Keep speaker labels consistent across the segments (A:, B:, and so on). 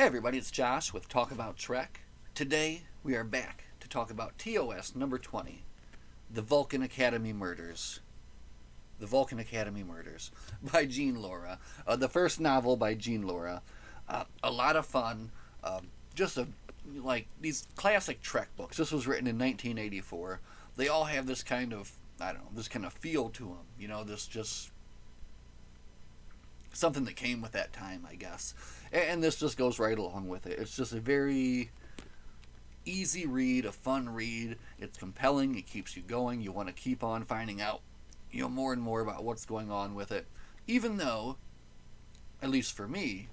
A: everybody, it's Josh with Talk About Trek. Today we are back to talk about TOS number 20, The Vulcan Academy Murders. The Vulcan Academy Murders by Jean Lorrah. The first novel by Jean Lorrah. A lot of fun. Like these classic Trek books. This was written in 1984. They all have this kind of, this kind of feel to them. You know, this just something that came with that time, I guess. And this just goes right along with it. It's just a very easy read, a fun read. It's compelling. It keeps you going. You want to keep on finding out, more and more about what's going on with it. Even though, at least for me,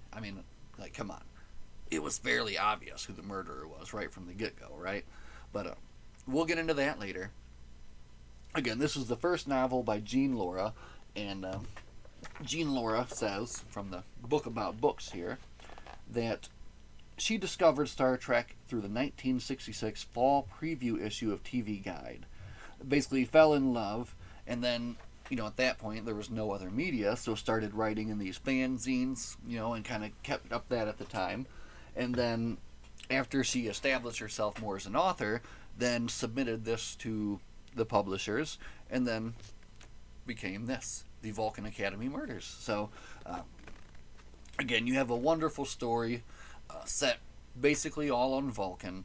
A: come on. It was fairly obvious who the murderer was right from the get-go, right? But we'll get into that later. Again, this is the first novel by Jean Lorrah, and Jean Lorrah says, from the book about books here, that she discovered Star Trek through the 1966 fall preview issue of TV Guide. Basically fell in love, and then, at that point there was no other media, so started writing in these fanzines, and kind of kept up that at the time. And then, after she established herself more as an author, then submitted this to the publishers, and then became this, the Vulcan Academy Murders. So, again, you have a wonderful story set basically all on Vulcan,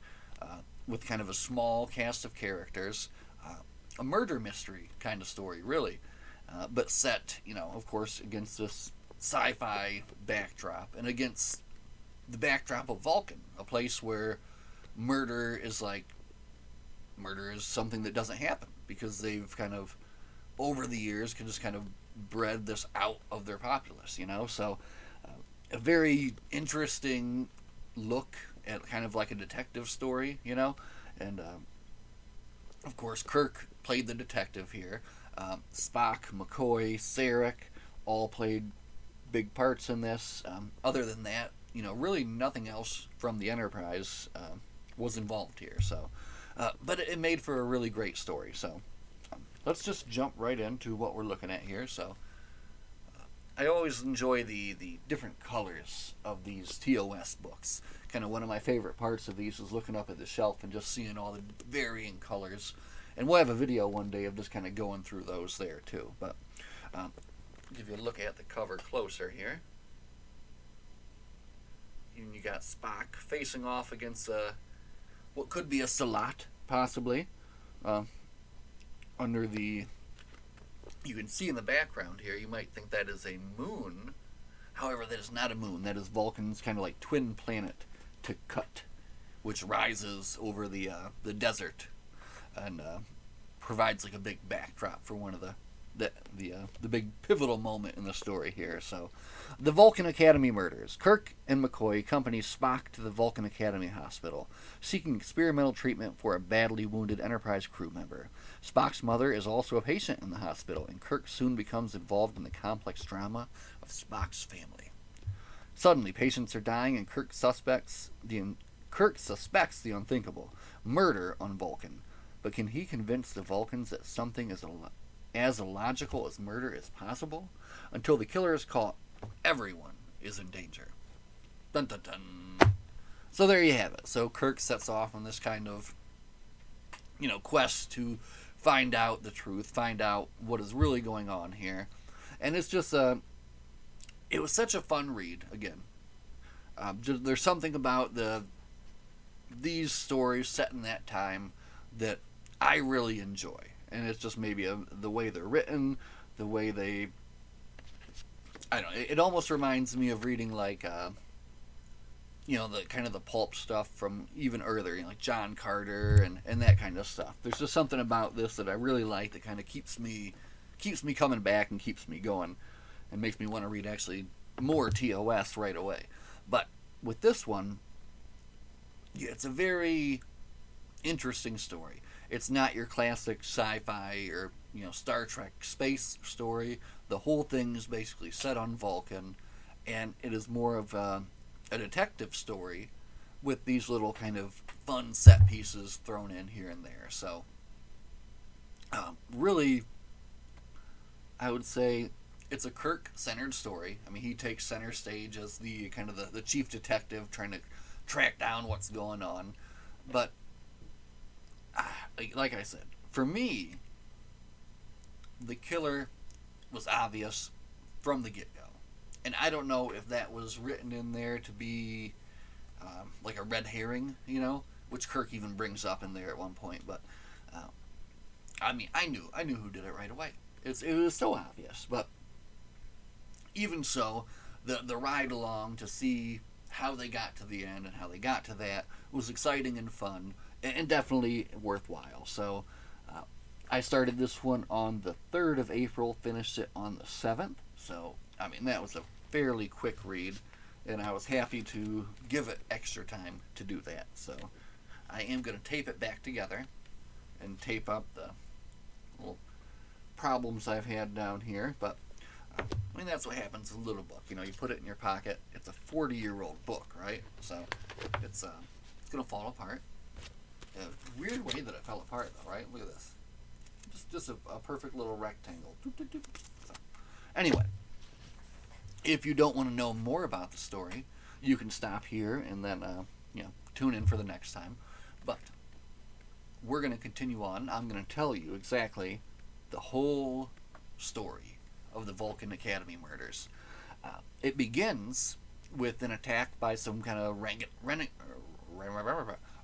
A: with kind of a small cast of characters. A murder mystery kind of story, really. But set, of course, against this sci-fi backdrop, and against the backdrop of Vulcan, a place where murder is something that doesn't happen, because they've kind of, over the years, just kind of bred this out of their populace, So, a very interesting look at kind of like a detective story, And, of course, Kirk played the detective here. Spock, McCoy, Sarek all played big parts in this. Other than that, really nothing else from the Enterprise was involved here. So, but it made for a really great story. So, let's just jump right into what we're looking at here. So, I always enjoy the different colors of these TOS books. Kind of one of my favorite parts of these is looking up at the shelf and just seeing all the varying colors. And we'll have a video one day of just kind of going through those there too. But give you a look at the cover closer here. And you got Spock facing off against what could be a Salat, possibly. Under the... You can see in the background here, you might think that is a moon. However, that is not a moon. That is Vulcan's kind of like twin planet, Takut, which rises over the desert and provides like a big backdrop for one of the big pivotal moment in the story here. So, the Vulcan Academy Murders. Kirk and McCoy accompany Spock to the Vulcan Academy Hospital, seeking experimental treatment for a badly wounded Enterprise crew member. Spock's mother is also a patient in the hospital, and Kirk soon becomes involved in the complex drama of Spock's family. Suddenly, patients are dying, and Kirk suspects the unthinkable: murder on Vulcan. But can he convince the Vulcans that something as illogical as murder is possible? Until the killer is caught, everyone is in danger. Dun dun dun. So there you have it. So Kirk sets off on this kind of, quest to find out the truth, find out what is really going on here. And it's just it was such a fun read, again. There's something about these stories set in that time that I really enjoy. And it's just maybe the way they're written, the way they... I don't know, it almost reminds me of reading like, the kind of the pulp stuff from even earlier, like John Carter and that kind of stuff. There's just something about this that I really like that kind of keeps me coming back and keeps me going and makes me want to read actually more TOS right away. But with this one, yeah, it's a very interesting story. It's not your classic sci-fi or, Star Trek space story. The whole thing is basically set on Vulcan, and it is more of a detective story with these little kind of fun set pieces thrown in here and there. So, really, I would say it's a Kirk-centered story. I mean, he takes center stage as the kind of the chief detective trying to track down what's going on. But like I said, for me, the killer was obvious from the get-go. And I don't know if that was written in there to be like a red herring, which Kirk even brings up in there at one point. But I mean, I knew who did it right away. It was so obvious. But even so, the ride along to see how they got to the end and how they got to that was exciting and fun, and definitely worthwhile. So I started this one on the 3rd of April, finished it on the 7th. So, I mean, that was a fairly quick read, and I was happy to give it extra time to do that. So I am going to tape it back together and tape up the little problems I've had down here. But I mean, that's what happens with a little book. You put it in your pocket. It's a 40-year-old book, right? So it's going to fall apart. A weird way that it fell apart, though, right? Look at this. Just a perfect little rectangle. So, anyway, if you don't want to know more about the story, you can stop here and then tune in for the next time. But we're going to continue on. I'm going to tell you exactly the whole story of the Vulcan Academy murders. It begins with an attack by some kind of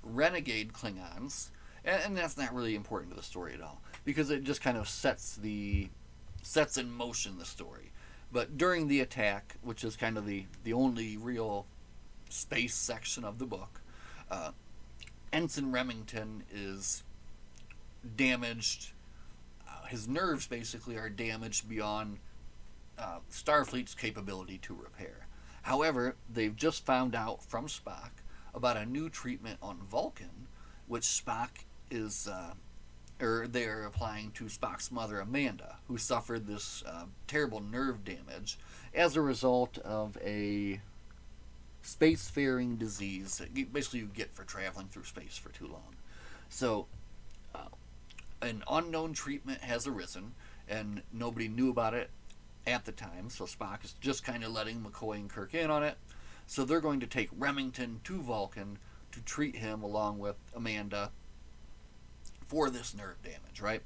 A: renegade Klingons, and that's not really important to the story at all, because it just kind of sets in motion the story. But during the attack, which is kind of the only real space section of the book, Ensign Remington is damaged. His nerves basically are damaged beyond Starfleet's capability to repair. However, they've just found out from Spock about a new treatment on Vulcan, which Spock is, they're applying to Spock's mother, Amanda, who suffered this terrible nerve damage as a result of a spacefaring disease that basically you get for traveling through space for too long. So, an unknown treatment has arisen, and nobody knew about it at the time, so Spock is just kind of letting McCoy and Kirk in on it. So they're going to take Remington to Vulcan to treat him along with Amanda for this nerve damage, right?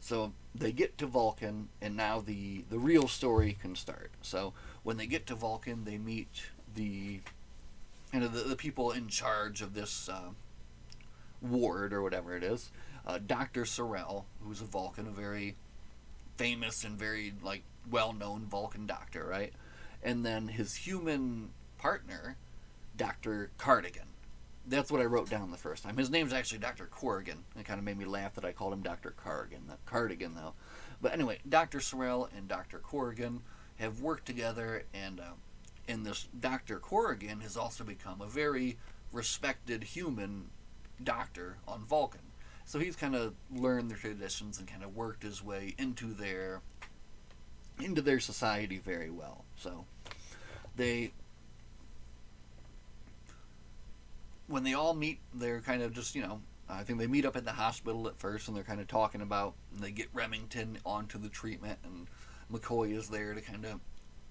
A: So they get to Vulcan, and now the real story can start. So when they get to Vulcan, they meet the people in charge of this ward or whatever it is. Dr. Sorrell, who's a Vulcan, a very famous and very well-known Vulcan doctor, right? And then his human partner, Dr. Cardigan. That's what I wrote down the first time. His name's actually Dr. Corrigan. It kind of made me laugh that I called him Dr. Cardigan. Not Cardigan, though. But anyway, Dr. Sorrell and Dr. Corrigan have worked together, and this Dr. Corrigan has also become a very respected human doctor on Vulcan. So he's kind of learned their traditions and kind of worked his way into their society very well. So when they all meet, they're kind of just, I think they meet up at the hospital at first, and they're kind of talking about, and they get Remington onto the treatment, and McCoy is there to kind of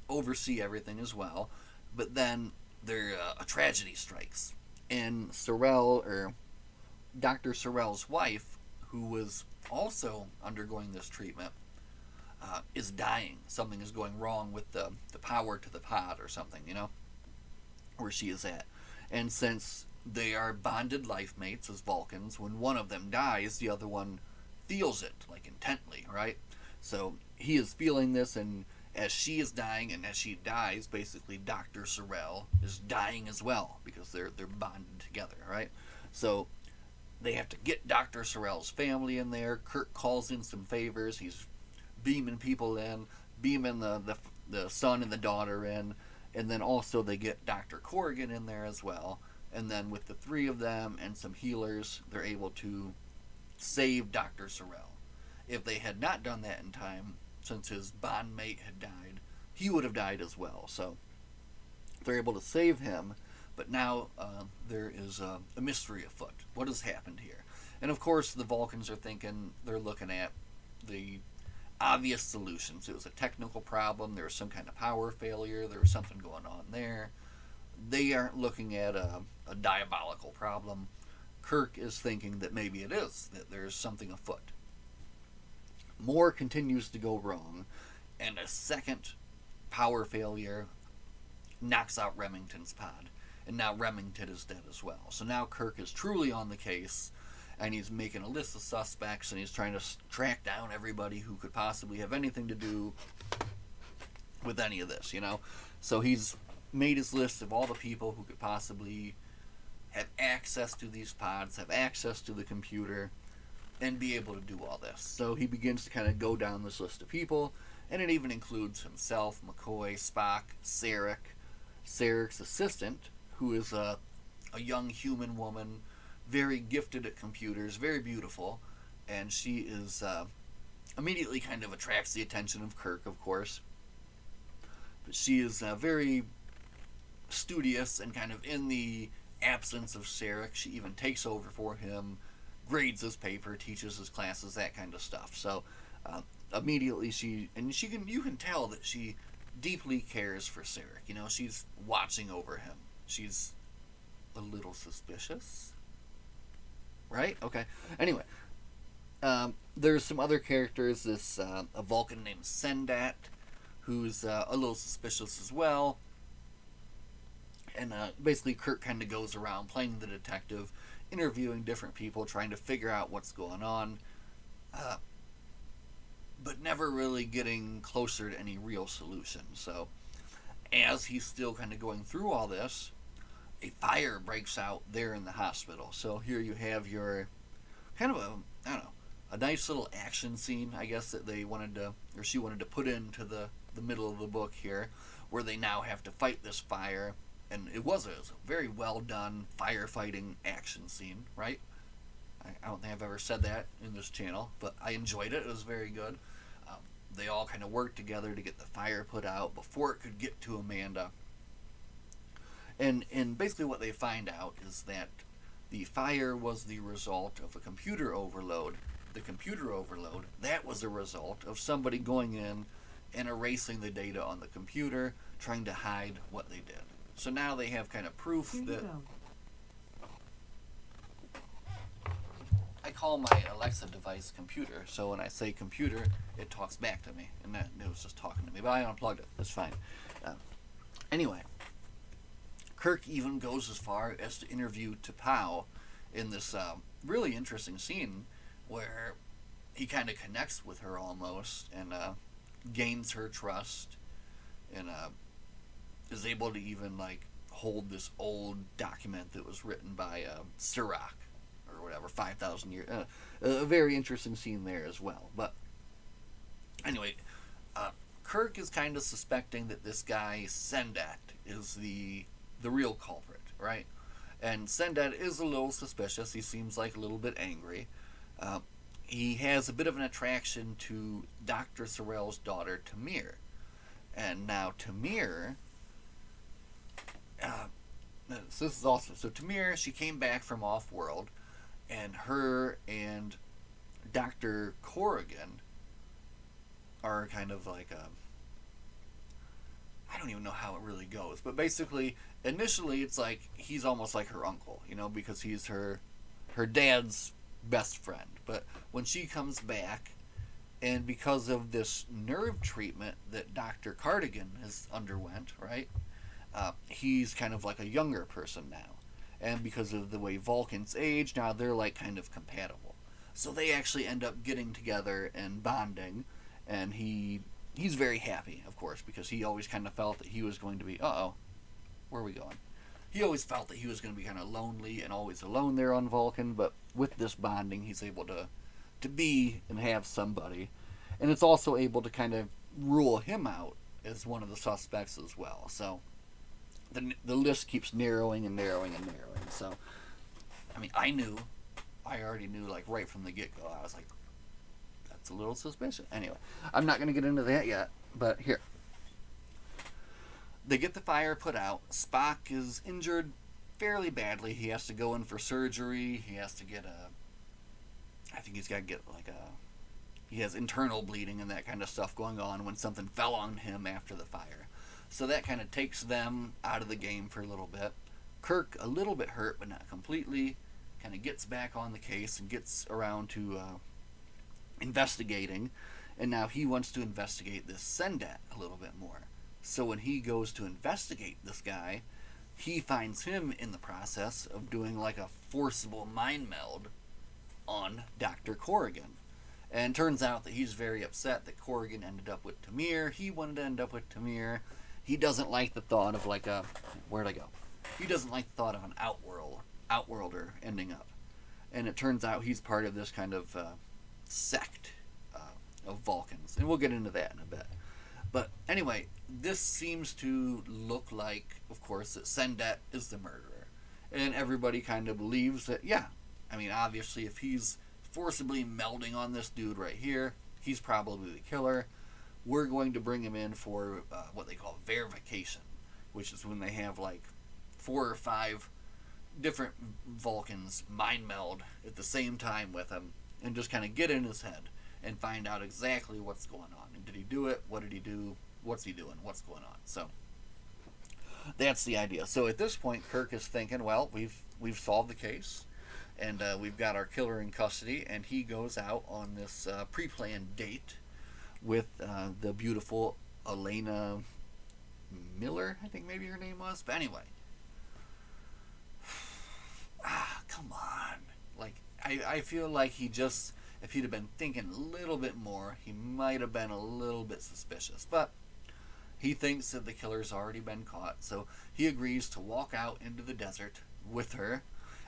A: oversee everything as well. But then a tragedy strikes, and Dr. Sorrell's wife, who was also undergoing this treatment, is dying. Something is going wrong with the power to the pod or something, where she is at. And since they are bonded life mates as Vulcans, when one of them dies, the other one feels it, intently, right? So he is feeling this, and as she is dying and as she dies, basically Dr. Sorrell is dying as well, because they're bonded together, right? So they have to get Dr. Sorrell's family in there. Kirk calls in some favors. He's beaming people in, beaming the son and the daughter in, and then also they get Dr. Corrigan in there as well. And then with the three of them and some healers, they're able to save Dr. Sorrell. If they had not done that in time, since his bond mate had died, he would have died as well. So they're able to save him, but now there is a mystery afoot. What has happened here? And of course, the Vulcans are thinking, they're looking at the obvious solutions. It was a technical problem. There was some kind of power failure. There was something going on there. They aren't looking at a diabolical problem. Kirk is thinking that maybe it is, that there's something afoot. More continues to go wrong, and a second power failure knocks out Remington's pod. And now Remington is dead as well. So now Kirk is truly on the case, and he's making a list of suspects, and he's trying to track down everybody who could possibly have anything to do with any of this, you know? So he's made his list of all the people who could possibly have access to these pods, have access to the computer, and be able to do all this. So he begins to kind of go down this list of people, and it even includes himself, McCoy, Spock, Sarek, Sarek's assistant, who is a young human woman, very gifted at computers, very beautiful, and she is immediately kind of attracts the attention of Kirk, of course. But she is very studious and kind of in the absence of Sarek. She even takes over for him, grades his paper, teaches his classes, that kind of stuff. So immediately you can tell that she deeply cares for Sarek. You know, she's watching over him. She's a little suspicious, right? Okay. Anyway, there's some other characters. This a Vulcan named Sendat, who's a little suspicious as well. And basically, Kirk kind of goes around playing the detective, interviewing different people, trying to figure out what's going on, but never really getting closer to any real solution. So, as he's still kind of going through all this, a fire breaks out there in the hospital. So here you have your kind of a nice little action scene, I guess, that they wanted to, or she wanted to put into the middle of the book here, where they now have to fight this fire. And it was a very well done firefighting action scene, right? I don't think I've ever said that in this channel, but I enjoyed it. It was very good. They all kind of worked together to get the fire put out before it could get to Amanda. And basically what they find out is that the fire was the result of a computer overload. The computer overload, that was a result of somebody going in and erasing the data on the computer, trying to hide what they did. So now they have kind of proof that... I call my Alexa device computer, so when I say computer, it talks back to me, and that it was just talking to me, but I unplugged it. That's fine. Anyway, Kirk even goes as far as to interview T'Pau in this really interesting scene where he kind of connects with her almost and gains her trust and is able to even like hold this old document that was written by Sirach or whatever, 5,000 years. A very interesting scene there as well. But anyway, Kirk is kind of suspecting that this guy Sendat is the real culprit, right? And Sendat is a little suspicious. He seems like a little bit angry. He has a bit of an attraction to Dr. Sorrell's daughter, Tamir. And now Tamir... so this is awesome. So Tamir, she came back from off-world, and her and Dr. Corrigan are kind of like I don't even know how it really goes, but basically, initially, it's like he's almost like her uncle, you know, because he's her dad's best friend. But when she comes back, and because of this nerve treatment that Dr. Cardigan has underwent, right, he's kind of like a younger person now. And because of the way Vulcans age, now they're like kind of compatible. So they actually end up getting together and bonding, and he's very happy, of course, because he always kind of felt that he was going to be, where are we going? He always felt that he was going to be kind of lonely and always alone there on Vulcan, but with this bonding, he's able to be and have somebody. And it's also able to kind of rule him out as one of the suspects as well. So the list keeps narrowing and narrowing and narrowing. So, I mean, I already knew, like, right from the get-go. I was like, that's a little suspicious. Anyway, I'm not going to get into that yet, but here. They get the fire put out. Spock is injured fairly badly. He has to go in for surgery. He has to get I think he's got to get, like, he has internal bleeding and that kind of stuff going on when something fell on him after the fire. So that kind of takes them out of the game for a little bit. Kirk, a little bit hurt, but not completely, kind of gets back on the case and gets around to investigating. And now he wants to investigate this Sendat a little bit more. So when he goes to investigate this guy, he finds him in the process of doing like a forcible mind meld on Dr. Corrigan. And turns out that he's very upset that Corrigan ended up with Tamir. He wanted to end up with Tamir. He doesn't like the thought of like a... Where'd I go? He doesn't like the thought of an outworlder ending up. And it turns out he's part of this kind of sect of Vulcans. And we'll get into that in a bit. But anyway, this seems to look like, of course, that Sendat is the murderer. And everybody kind of believes that, yeah, I mean, obviously, if he's forcibly melding on this dude right here, he's probably the killer. We're going to bring him in for what they call verification, which is when they have like 4 or 5 different Vulcans mind meld at the same time with him and just kind of get in his head and find out exactly what's going on. And did he do it? What did he do? What's he doing? What's going on? So that's the idea. So at this point, Kirk is thinking, well, we've solved the case, and we've got our killer in custody, and he goes out on this pre-planned date with the beautiful Elena Miller, I think maybe her name was. But anyway, come on. Like, I feel like he just... If he'd have been thinking a little bit more, he might have been a little bit suspicious. But he thinks that the killer's already been caught, so he agrees to walk out into the desert with her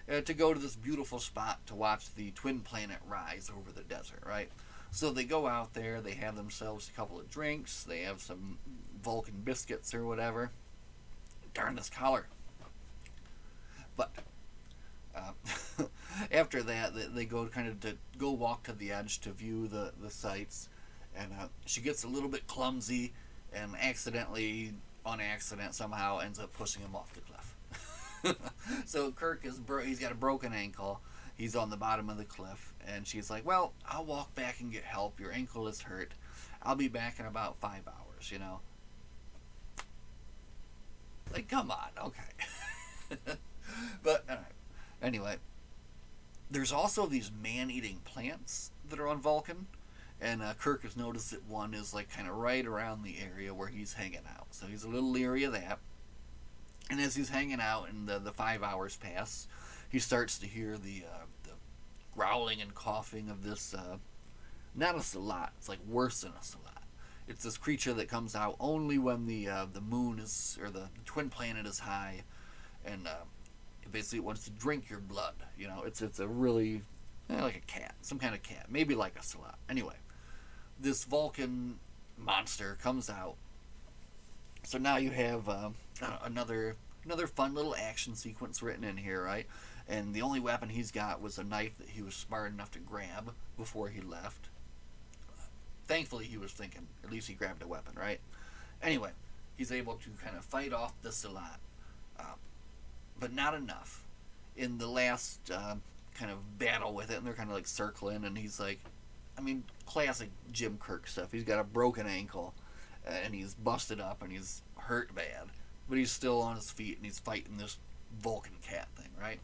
A: to go to this beautiful spot to watch the twin planet rise over the desert, right? So they go out there, they have themselves a couple of drinks, they have some Vulcan biscuits or whatever. Darn this collar. But... after that, they go kind of to go walk to the edge to view the sights, and she gets a little bit clumsy and on accident somehow ends up pushing him off the cliff. So Kirk he's got a broken ankle. He's on the bottom of the cliff, and she's like, well, I'll walk back and get help. Your ankle is hurt. I'll be back in about 5 hours, you know. Like, come on, okay. But anyway, there's also these man-eating plants that are on Vulcan, and Kirk has noticed that one is like kind of right around the area where he's hanging out. So he's a little leery of that. And as he's hanging out and the 5 hours pass, he starts to hear the growling and coughing of this, not a salat, it's like worse than a salat. It's this creature that comes out only when the moon is, or the twin planet is high, and basically it wants to drink your blood. You know, it's a really like a cat, some kind of cat, maybe like a salat. Anyway, this Vulcan monster comes out. So now you have another fun little action sequence written in here, right? And the only weapon he's got was a knife that he was smart enough to grab before he left. Thankfully, he was thinking, at least he grabbed a weapon, right? Anyway, he's able to kind of fight off the salat. But not enough. In the last kind of battle with it, and they're kind of like circling, and he's like, I mean, classic Jim Kirk stuff. He's got a broken ankle, and he's busted up, and he's hurt bad, but he's still on his feet, and he's fighting this Vulcan cat thing, right?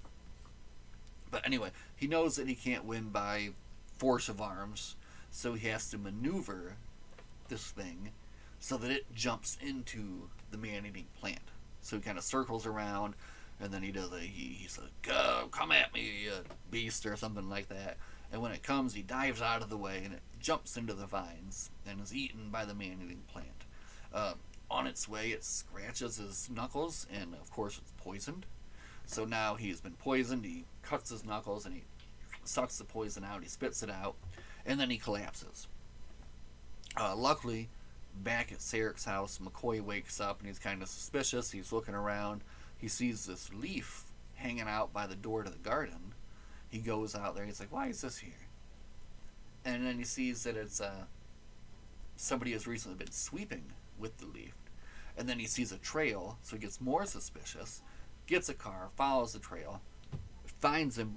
A: But anyway, he knows that he can't win by force of arms, so he has to maneuver this thing so that it jumps into the man-eating plant. So he kind of circles around, and then he's like, come at me, you beast, or something like that. And when it comes, he dives out of the way, and it jumps into the vines, and is eaten by the man-eating plant. On its way, it scratches his knuckles, and of course it's poisoned. So now he's been poisoned, he cuts his knuckles, and he sucks the poison out, he spits it out, and then he collapses. Luckily, back at Sarek's house, McCoy wakes up, and he's kind of suspicious. He's looking around. He sees this leaf hanging out by the door to the garden. He goes out there, he's like, why is this here? And then he sees that it's somebody has recently been sweeping with the leaf. And then he sees a trail, so he gets more suspicious, gets a car, follows the trail, finds him,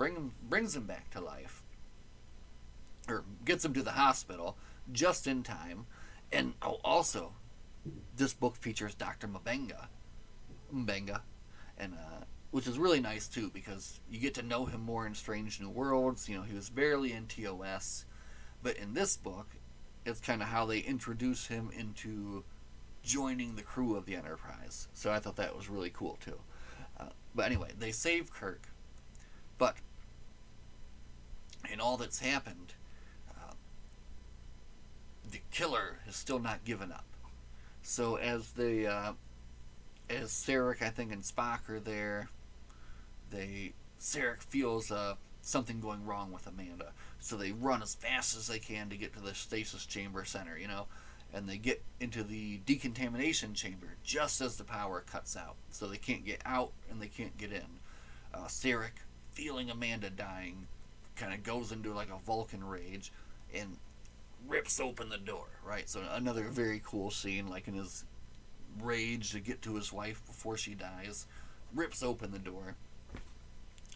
A: brings him back to life. or gets him to the hospital just in time. And also, this book features Dr. Mbenga, and which is really nice too because you get to know him more in Strange New Worlds. You know, he was barely in TOS, but in this book, it's kind of how they introduce him into joining the crew of the Enterprise. So I thought that was really cool too. But anyway, they save Kirk, but in all that's happened, the killer has still not given up. So as Sarek, I think, and Spock are there, Sarek feels something going wrong with Amanda. So they run as fast as they can to get to the stasis chamber center, and they get into the decontamination chamber just as the power cuts out. So they can't get out and they can't get in. Sarek, feeling Amanda dying, kind of goes into like a Vulcan rage and rips open the door, right? So another very cool scene, like in his rage to get to his wife before she dies, rips open the door.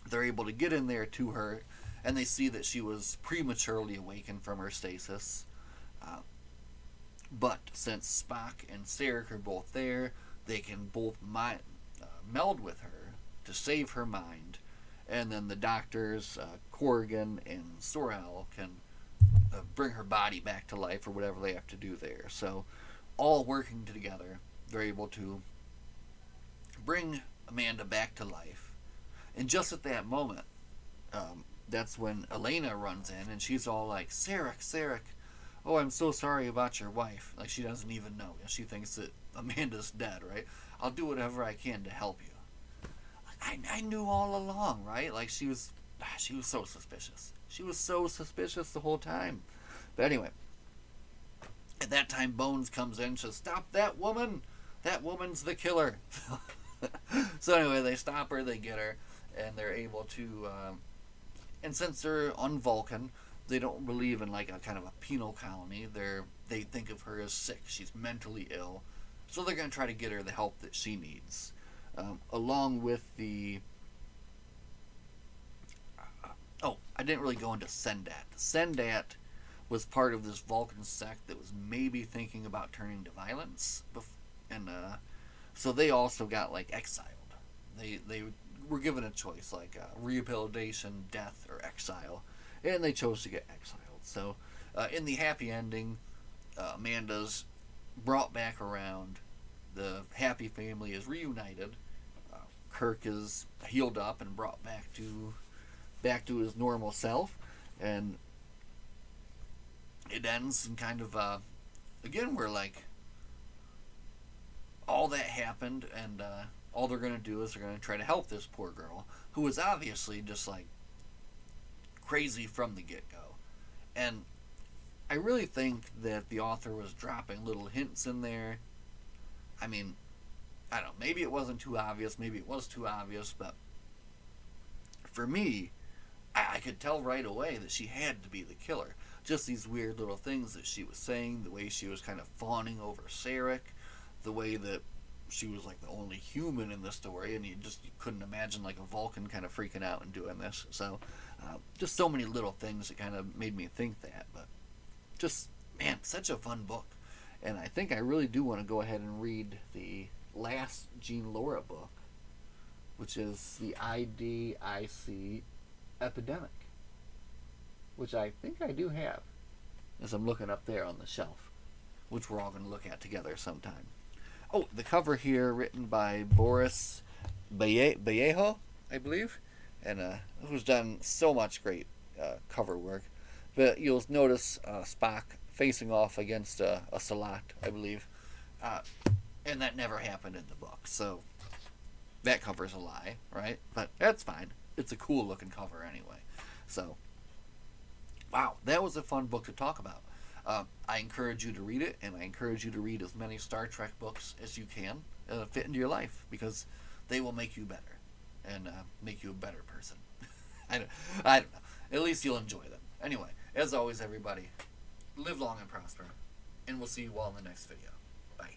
A: They're able to get in there to her, and they see that she was prematurely awakened from her stasis. But since Spock and Sarek are both there, they can both meld with her to save her mind, and then the doctors, Corrigan and Sorrell, can bring her body back to life or whatever they have to do there. So, all working together, they're able to bring Amanda back to life. And just at that moment, that's when Elena runs in and she's all like, Sarek, oh, I'm so sorry about your wife. Like, she doesn't even know. She thinks that Amanda's dead, right? I'll do whatever I can to help you. I knew all along, right? Like, she was so suspicious. She was so suspicious the whole time. But anyway, at that time, Bones comes in and says, stop that woman! That woman's the killer. So anyway, they stop her, they get her, and they're able to, and since they're on Vulcan, they don't believe in like a kind of a penal colony. They think of her as sick. She's mentally ill. So they're going to try to get her the help that she needs. Along with the... I didn't really go into Sendat. Sendat was part of this Vulcan sect that was maybe thinking about turning to violence. And so they also got like exiled. They were given a choice, like rehabilitation, death, or exile. And they chose to get exiled. So in the happy ending, Amanda's brought back around. The happy family is reunited. Kirk is healed up and brought back to his normal self, and it ends in kind of again, where like all that happened, and all they're gonna do is they're gonna try to help this poor girl who was obviously just like crazy from the get-go. And I really think that the author was dropping little hints in there. I mean, I don't know, maybe it wasn't too obvious, maybe it was too obvious, but for me, I could tell right away that she had to be the killer. Just these weird little things that she was saying, the way she was kind of fawning over Sarek, the way that she was like the only human in the story, and you couldn't imagine like a Vulcan kind of freaking out and doing this. So just so many little things that kind of made me think that. But just, man, such a fun book. And I think I really do want to go ahead and read the last Jean Lorrah book, which is the IDIC Epidemic, which I think I do have, as I'm looking up there on the shelf, which we're all going to look at together sometime. Oh, the cover here, written by Boris Vallejo, I believe, and who's done so much great cover work. But you'll notice Spock facing off against a Salat, I believe, and that never happened in the book, so that cover's a lie, right? But that's fine. It's a cool looking cover anyway. So, wow, that was a fun book to talk about. I encourage you to read it, and I encourage you to read as many Star Trek books as you can fit into your life, because they will make you better and make you a better person. I don't know. At least you'll enjoy them. Anyway, as always, everybody, live long and prosper, and we'll see you all in the next video. Bye.